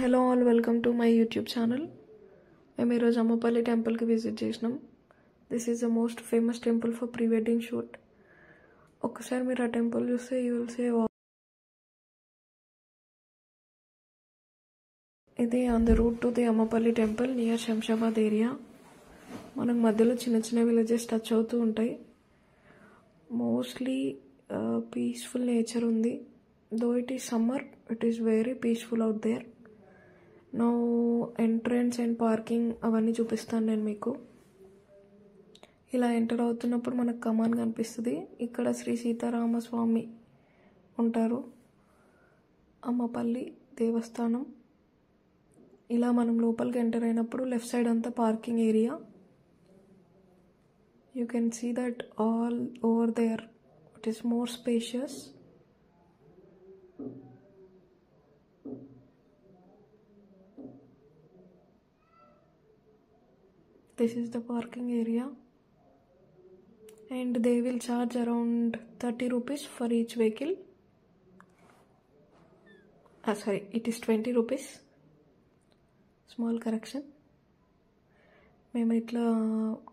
Hello all, welcome to my YouTube channel. మేము ఈరోజు అమ్మపల్లి టెంపుల్కి విజిట్ చేసినాం. This is the most famous temple for pre wedding shoot. ఒక్కసారి మీరు ఆ టెంపుల్ చూస్తే యూ విల్ సే ఇది on the route to the Ammapalli temple near Shamshabad area. మనకు మధ్యలో చిన్న చిన్న విలేజెస్ టచ్ అవుతూ ఉంటాయి. మోస్ట్లీ పీస్ఫుల్ నేచర్ ఉంది. Though it is summer, it is very peaceful out there. No entrance and parking అవన్నీ చూపిస్తాను నేను మీకు. ఇలా ఎంటర్ అవుతున్నప్పుడు మనకు కమాన్ కనిపిస్తుంది. ఇక్కడ శ్రీ సీతారామస్వామి ఉంటారు, అమ్మపల్లి దేవస్థానం. ఇలా మనం లోపలికి ఎంటర్ అయినప్పుడు లెఫ్ట్ సైడ్ అంతా parking area. You can see that all over there it is more spacious. This is the parking area and they will charge around 30 rupees for each vehicle. Sorry, it is 20 rupees. Small correction. మేము ఇట్లా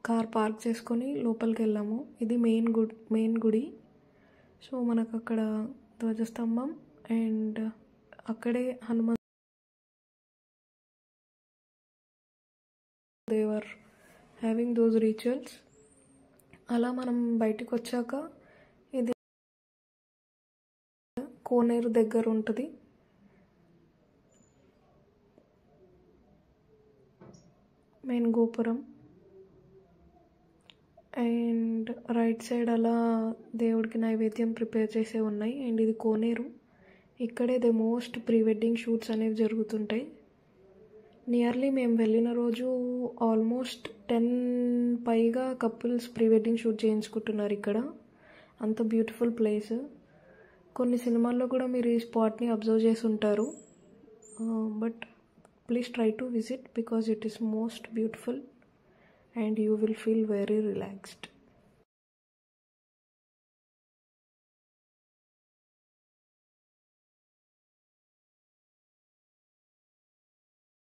car park చేసుకొని లోపలికి వెళ్ళాము. ఇది main గుడి. So మనకు అక్కడ ధ్వజస్తంభం అండ్ అక్కడే Hanumanth Devar having those rituals. అలా మనం బయటికి వచ్చాక ఇది కోనేరు దగ్గర ఉంటుంది. మెయిన్ గోపురం అండ్ రైట్ సైడ్ అలా దేవుడికి నైవేద్యం ప్రిపేర్ చేసే ఉన్నాయి. అండ్ ఇది కోనేరు. ఇక్కడే the most pre wedding shoots అనేవి జరుగుతుంటాయి. నియర్లీ మేము వెళ్ళిన రోజు ఆల్మోస్ట్ 10 పైగా కపుల్స్ ప్రీ వెడ్డింగ్ షూట్ చేయించుకుంటున్నారు ఇక్కడ. అంత బ్యూటిఫుల్ ప్లేస్. కొన్ని సినిమాల్లో కూడా మీరు ఈ స్పాట్ని అబ్జర్వ్ చేసి ఉంటారు. But please try to visit because it is most beautiful and you will feel very relaxed.